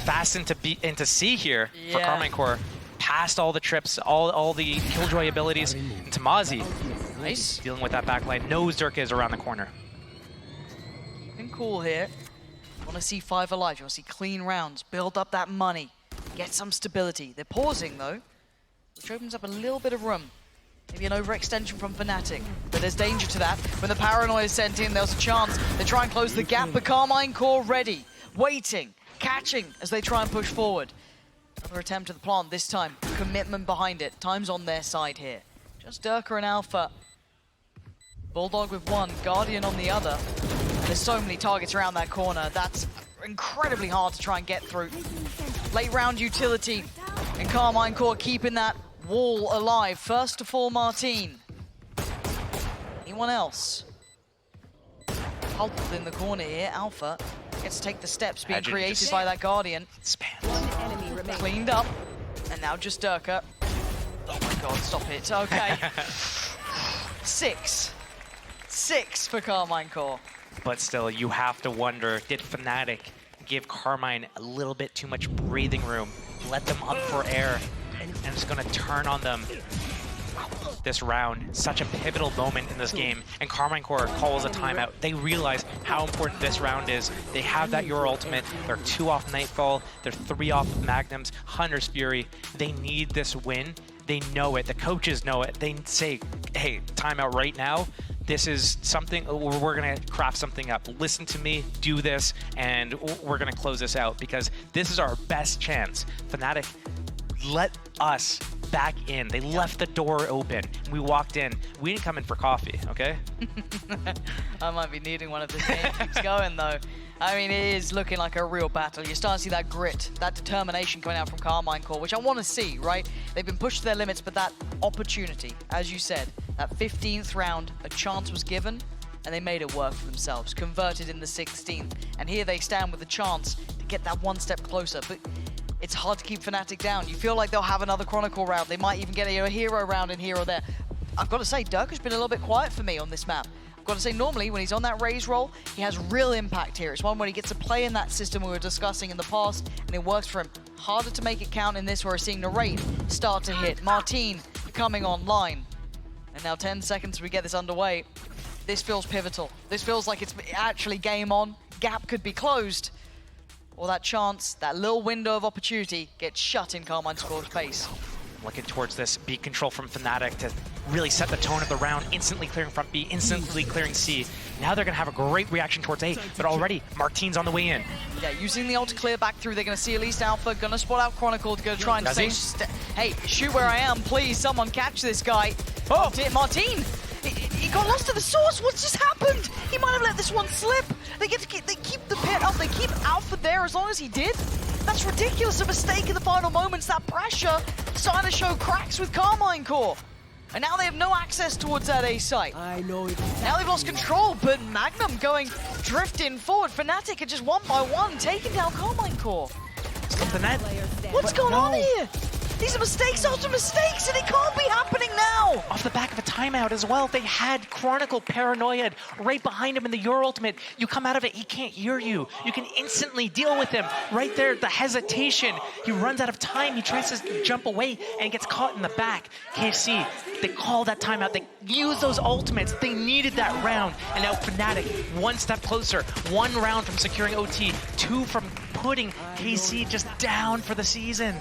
Fast into C here for Yeah. Karmine Corp. Past all the trips, all the Killjoy abilities. And Tombizz Nice. dealing with that backline. Knows Dirk is around the corner. Keeping cool here. Want to see 5 alive. You want to see clean rounds. Build up that money. Get some stability. They're pausing, though, which opens up a little bit of room. Maybe an overextension from Fnatic, but there's danger to that. When the paranoia is sent in, there's a chance. They try and close the gap, but Karmine Corp ready, waiting, catching as they try and push forward. Another attempt at the plant, this time commitment behind it. Time's on their side here. Just Durka and Alpha. Bulldog with 1, Guardian on the other. There's so many targets around that corner. That's incredibly hard to try and get through. Late round utility, and Karmine Corp keeping that wall alive. First to fall, Martine. Anyone else? Huddled in the corner here. Alpha gets to take the steps being Imagine created just- by that Guardian. Spam. Cleaned up, and now just Durka. Oh my god, stop it. Okay. 6 for Karmine Corp. But still, you have to wonder, did Fnatic give Karmine a little bit too much breathing room? Let them up for air, and it's going to turn on them this round. Such a pivotal moment in this game, and Karmine Corp calls a timeout. They realize how important this round is. They have that Your Ultimate. They're 2 off Nightfall. They're 3 off Magnums, Hunter's Fury. They need this win. They know it. The coaches know it. They say, hey, timeout right now. This is something, we're going to craft something up. Listen to me, do this, and we're going to close this out because this is our best chance. Fnatic let us back in. They left the door open. We walked in. We didn't come in for coffee, okay? I might be needing one of this game keeps going, though. I mean, it is looking like a real battle. You're starting to see that grit, that determination coming out from Karmine Corp, which I want to see, right? They've been pushed to their limits, but that opportunity, as you said, that 15th round, a chance was given, and they made it work for themselves, converted in the 16th. And here they stand with a chance to get that 1 step closer. But it's hard to keep Fnatic down. You feel like they'll have another Chronicle round. They might even get a hero round in here or there. I've got to say, Durka's been a little bit quiet for me on this map. I've got to say, normally when he's on that raise roll, he has real impact here. It's one where he gets to play in that system we were discussing in the past, and it works for him. Harder to make it count in this, where we're seeing the rate start to hit. Martine coming online. And now 10 seconds we get this underway. This feels pivotal. This feels like it's actually game on. Gap could be closed. Or that chance, that little window of opportunity gets shut in Karmine Corp's face. Looking towards this B control from Fnatic to really set the tone of the round, instantly clearing front B, instantly clearing C. Now they're going to have a great reaction towards A, but already Martine's on the way in. Yeah, using the ult to clear back through, they're going to see at least Alpha, going to spot out Chronicle, going to try and Does he? hey, shoot where I am, please, someone catch this guy. Oh! Martine! He got lost to the source. What's just happened? He might have let this one slip. They keep the pit up. They keep Alpha there as long as he did. That's ridiculous. A mistake in the final moments. That pressure starting to show cracks with Karmine Corp. And now they have no access towards that A site. I know it. Now they've lost control, but Magnum drifting forward. Fnatic are just one by one taking down Karmine Corp. The net. What's going on here? These are mistakes after mistakes, and it can't be happening now! Off the back of a timeout as well, they had Chronicle paranoid right behind him in the Your Ultimate. You come out of it, he can't hear you. You can instantly deal with him. Right there, the hesitation. He runs out of time, he tries to jump away, and gets caught in the back. KC, they call that timeout. They use those ultimates. They needed that round. And now Fnatic, one step closer. 1 round from securing OT, 2 from putting KC just down for the season.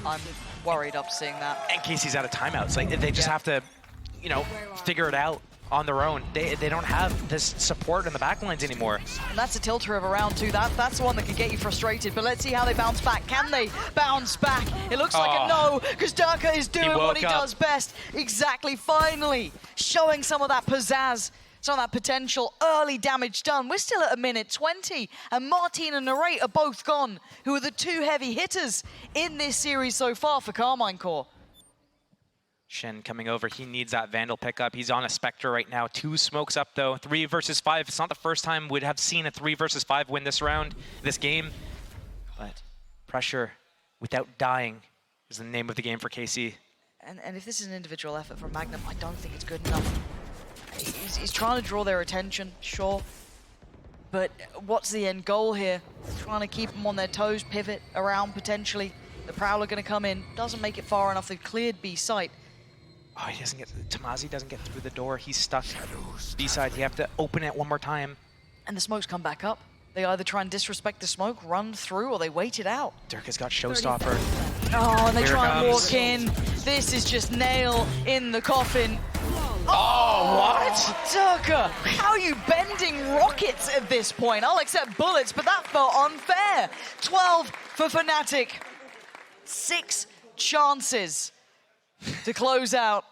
I'm worried up seeing that. And KC's out of timeouts. Like, they just have to, you know, figure it out on their own. They don't have this support in the backlines anymore. And that's a tilter of a round 2. That's the one that can get you frustrated. But let's see how they bounce back. Can they bounce back? It looks like a no, because Durka is doing what he does best. Exactly, finally showing some of that pizzazz, some of that potential. Early damage done. We're still at a minute 20, and Martin and Narrate are both gone, who are the 2 heavy hitters in this series so far for Karmine Corp. Shen coming over, he needs that Vandal pickup. He's on a Spectre right now. 2 smokes up though, 3 versus 5. It's not the first time we'd have seen a 3 versus 5 win this round, this game. But pressure without dying is the name of the game for KC. And if this is an individual effort from Magnum, I don't think it's good enough. He's trying to draw their attention, sure. But what's the end goal here? Trying to keep them on their toes, pivot around potentially. The Prowler going to come in, doesn't make it far enough. They've cleared B site. Oh, he doesn't get, Tombizz doesn't get through the door. He's stuck B side. You have to open it one more time. And the smokes come back up. They either try and disrespect the smoke, run through, or they wait it out. Dirk got Showstopper. Oh, and they Here try and comes. walk in. This is just nail in the coffin. Oh, what? Durka, how are you bending rockets at this point? I'll accept bullets, but that felt unfair. 12 for Fnatic. 6 chances to close out.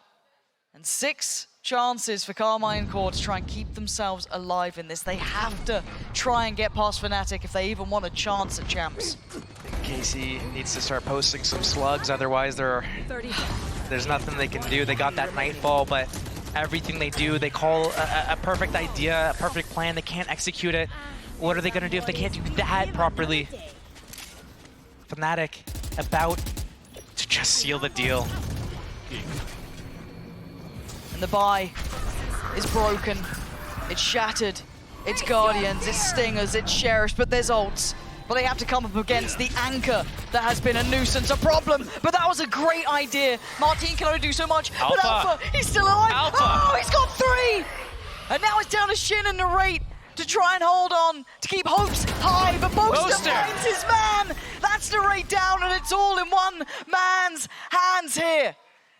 And 6 chances for Karmine Corp to try and keep themselves alive in this. They have to try and get past Fnatic if they even want a chance at champs. KC needs to start posting some slugs, otherwise there's nothing they can do. They got that Nightfall, but everything they do, they call a perfect idea, a perfect plan. They can't execute it. What are they going to do if they can't do that properly? Fnatic about to just seal the deal. And the buy is broken. It's shattered. It's Guardians, it's Stingers, it's Sheriffs, but there's ults. But they have to come up against the anchor that has been a nuisance, a problem. But that was a great idea. Martin can only do so much. Alpha. But Alpha, he's still alive. Alpha. Oh, he's got 3. And now it's down to Shin and Narrate to try and hold on, to keep hopes high. But Boaster finds his man. That's Narrate down, and it's all in one man's hands here.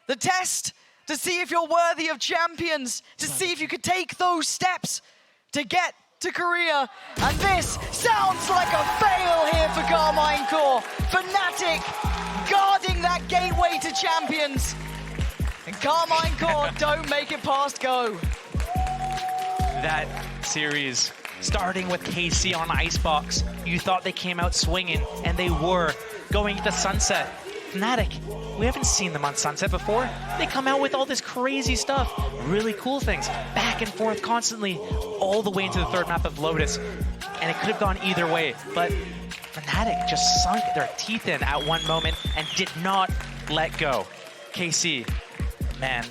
The test to see if you're worthy of champions, to see if you could take those steps to get to Korea. And this sounds like a fail here for Karmine Corp. Fnatic guarding that gateway to champions. And Karmine Corp don't make it past go. That series, starting with KC on Icebox, you thought they came out swinging, and they were going to Sunset. Fnatic, we haven't seen them on Sunset before. They come out with all this crazy stuff, really cool things, back and forth constantly, all the way into the 3rd map of Lotus. And it could have gone either way, but Fnatic just sunk their teeth in at one moment and did not let go. KC, man,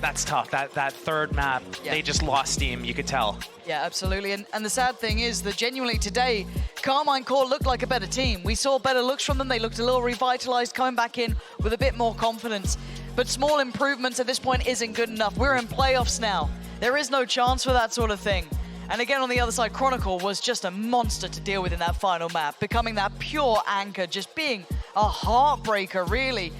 that's tough. That 3rd map, they just lost steam, you could tell. Yeah, absolutely. And the sad thing is that genuinely today, Karmine Corp looked like a better team. We saw better looks from them. They looked a little revitalized, coming back in with a bit more confidence. But small improvements at this point isn't good enough. We're in playoffs now. There is no chance for that sort of thing. And again, on the other side, Chronicle was just a monster to deal with in that final map, becoming that pure anchor, just being a heartbreaker, really.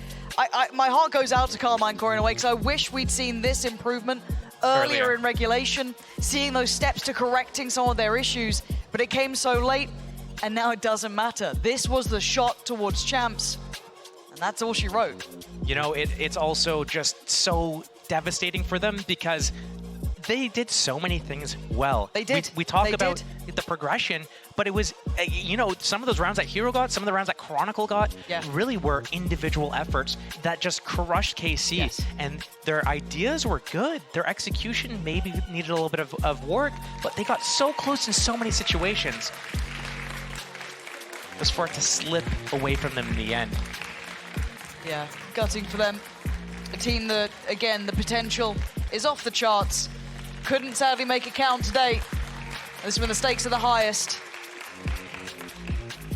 My heart goes out to Karmine Corp in a way, because I wish we'd seen this improvement earlier in regulation, seeing those steps to correcting some of their issues, but it came so late, and now it doesn't matter. This was the shot towards champs, and that's all she wrote. You know, it's also just so devastating for them, because they did so many things well. They did. We talk They about the progression, but it was, you know, some of those rounds that Hero got, some of the rounds that Chronicle got, really were individual efforts that just crushed KC. Yes. And their ideas were good. Their execution maybe needed a little bit of work, but they got so close in so many situations. It was for it to slip away from them in the end. Yeah, gutting for them. A team that, again, the potential is off the charts. Couldn't sadly make it count today. This is when the stakes are the highest.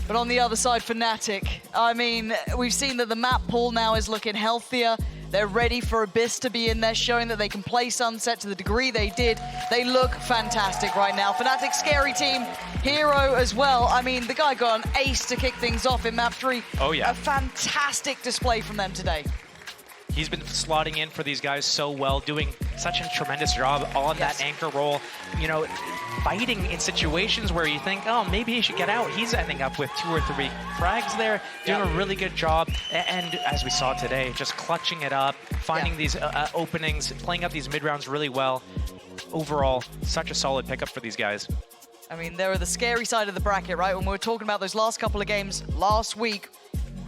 But on the other side, Fnatic, I mean, we've seen that the map pool now is looking healthier. They're ready for Abyss to be in there, showing that they can play Sunset to the degree they did. They look fantastic right now. Fnatic's scary team, Hero as well. I mean, the guy got an ace to kick things off in map 3. Oh, yeah. A fantastic display from them today. He's been slotting in for these guys so well, doing such a tremendous job on that anchor role. You know, fighting in situations where you think, oh, maybe he should get out. He's ending up with 2 or 3 frags there, doing a really good job. And as we saw today, just clutching it up, finding these openings, playing up these mid-rounds really well. Overall, such a solid pickup for these guys. I mean, they're the scary side of the bracket, right? When we were talking about those last couple of games last week,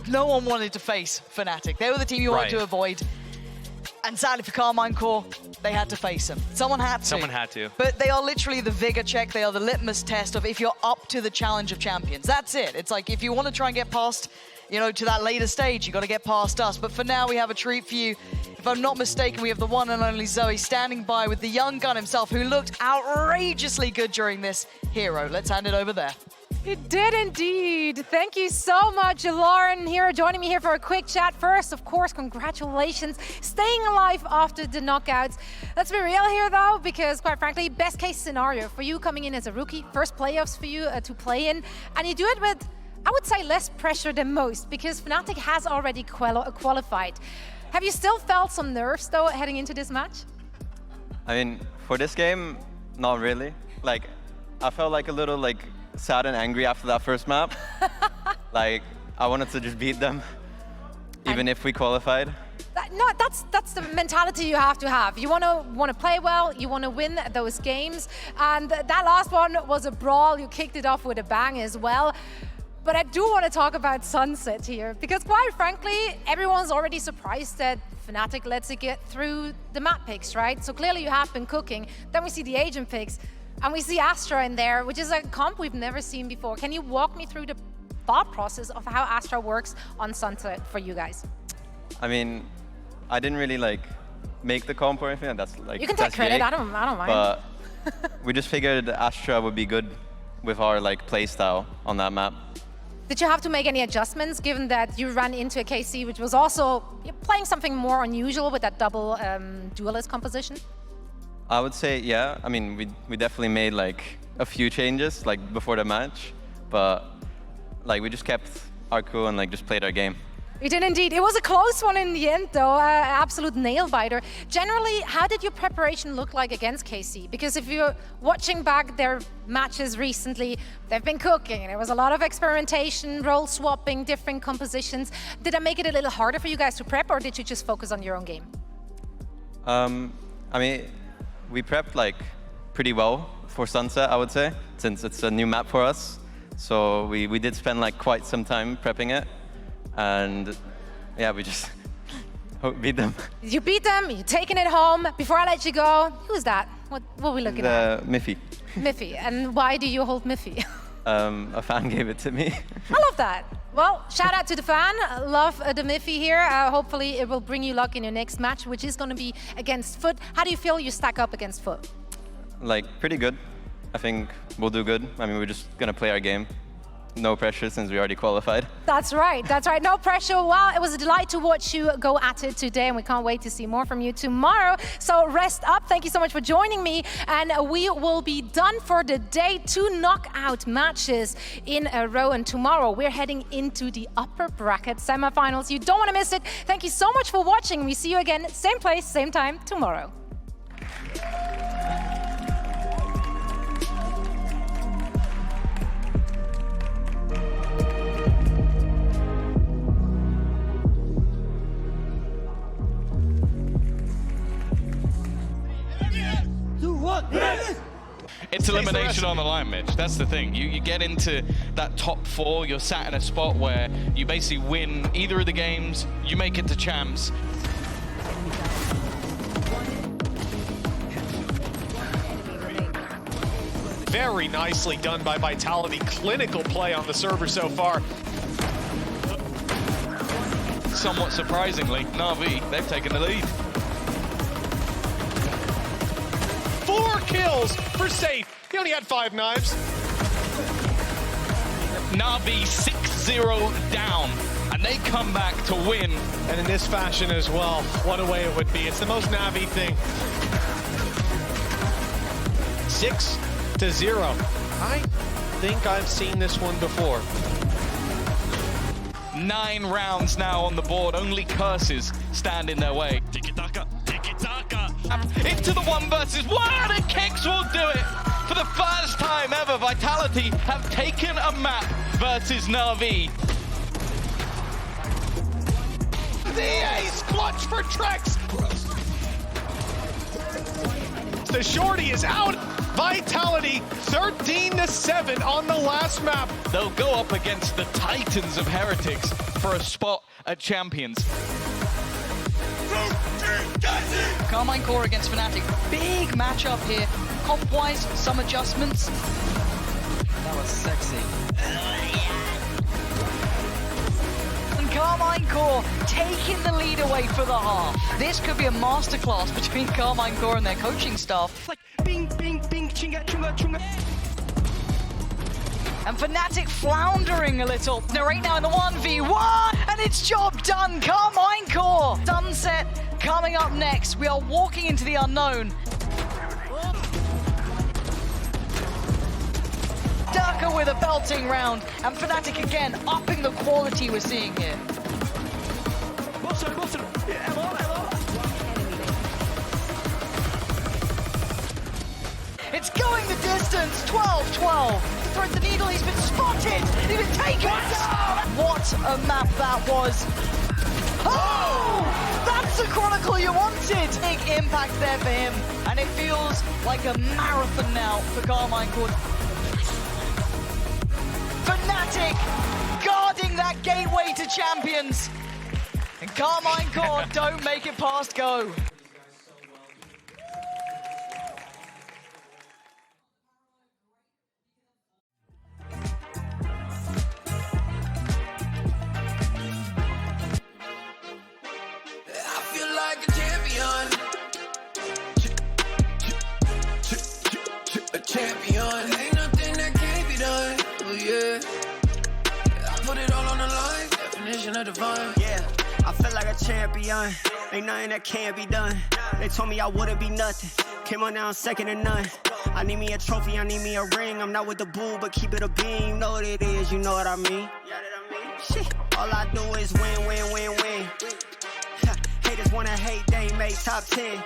no one wanted to face Fnatic. They were the team you wanted to avoid. And sadly for Karmine Corp, they had to face them. Someone had to. Someone had to. But they are literally the vigor check. They are the litmus test of if you're up to the challenge of champions. That's it. It's like if you want to try and get past, you know, to that later stage, you got to get past us. But for now, we have a treat for you. If I'm not mistaken, we have the one and only Zoe standing by with the young gun himself, who looked outrageously good during this. Hero, let's hand it over there. It did indeed. Thank you so much, Lauren, here joining me here for a quick chat. First, of course, congratulations, staying alive after the knockouts. Let's be real here, though, because quite frankly, best case scenario for you coming in as a rookie, first playoffs for you to play in, and you do it with, I would say, less pressure than most, because Fnatic has already qualified. Have you still felt some nerves, though, heading into this match? I mean, for this game, not really. Like, I felt like a little sad and angry after that first map. Like, I wanted to just beat them, even if we qualified. No, that's the mentality you have to have. You want to play well, you want to win those games, and that last one was a brawl. You kicked it off with a bang as well. But I do want to talk about Sunset here, because quite frankly, everyone's already surprised that Fnatic lets it get through the map picks, right? So clearly you have been cooking. Then we see the agent picks. And we see Astra in there, which is a comp we've never seen before. Can you walk me through the thought process of how Astra works on Sunset for you guys? I mean, I didn't really make the comp or anything. That's like you can take credit. I don't mind. But we just figured Astra would be good with our play style on that map. Did you have to make any adjustments, given that you ran into a KC, which was also playing something more unusual with that double duelist composition? I would say, yeah. I mean, we definitely made a few changes before the match, but we just kept our cool and just played our game. We did indeed. It was a close one in the end, though. Absolute nail biter. Generally, how did your preparation look like against KC? Because if you're watching back their matches recently, they've been cooking. There was a lot of experimentation, role swapping, different compositions. Did that make it a little harder for you guys to prep, or did you just focus on your own game? I mean, we prepped pretty well for Sunset, I would say, since it's a new map for us. So we did spend like quite some time prepping it, and yeah, we just beat them. You beat them, you're taking it home. Before I let you go, who's that? What are we looking at? Miffy. Miffy. And why do you hold Miffy? A fan gave it to me. I love that. Well, shout out to the fan. Love the Miffy here. Hopefully it will bring you luck in your next match, which is going to be against Foot. How do you feel you stack up against Foot? Like, pretty good. I think we'll do good. I mean, we're just going to play our game. No pressure since we already qualified. That's right, that's right. No pressure. Well, it was a delight to watch you go at it today, and we can't wait to see more from you tomorrow. So rest up. Thank you so much for joining me. And we will be done for the day. 2 knockout matches in a row. And tomorrow we're heading into the upper bracket semifinals. You don't want to miss it. Thank you so much for watching. We see you again, same place, same time tomorrow. It's elimination on the line, Mitch. That's the thing. You get into that top 4, you're sat in a spot where you basically win either of the games, you make it to champs. Very nicely done by Vitality. Clinical play on the server so far. Somewhat surprisingly, Na'Vi, they've taken the lead. 4 kills for Safe. He only had 5 knives. Na'Vi 6-0 down, and they come back to win. And in this fashion as well, what a way it would be. It's the most Na'Vi thing. 6-0. I think I've seen this one before. 9 rounds now on the board. Only curses stand in their way. Tiki-taka, tiki-taka. Into the 1 versus 1, and Kicks will do it. For the first time ever, Vitality have taken a map versus Na'Vi. The ace clutch for Trex. The shorty is out. Vitality 13-7 on the last map. They'll go up against the Titans of Heretics for a spot at Champions. Karmine Corp against Fnatic. Big matchup here. Comp-wise, some adjustments. That was sexy. And Karmine Corp taking the lead away for the half. This could be a masterclass between Karmine Corp and their coaching staff. Like bing, bing, bing, chinga, chunga, chunga. And Fnatic floundering a little. They're right now in the 1v1, and it's job done. Karmine Corp. Sunset coming up next. We are walking into the unknown. Durka with a belting round, and Fnatic again upping the quality we're seeing here. It's going the distance, 12-12. Thread the needle, he's been spotted, he's been taken down. What a map that was. Oh, that's the Chronicle you wanted. Big impact there for him, and it feels like a marathon now for Karmine Corp. Fnatic guarding that gateway to champions. And Karmine Corp don't make it past go. I feel like a champion. A champion. Ain't nothing that can't be done. Oh yeah. I put it all on the line. Definition of divine. Yeah, I feel like a champion. Ain't nothing that can't be done. They told me I wouldn't be nothing. Came on now, second to none. I need me a trophy, I need me a ring. I'm not with the bull, but keep it a beam. Know what it is, you know what I mean? Shit, all I do is win, win, win, win. Haters wanna hate, they ain't made top 10.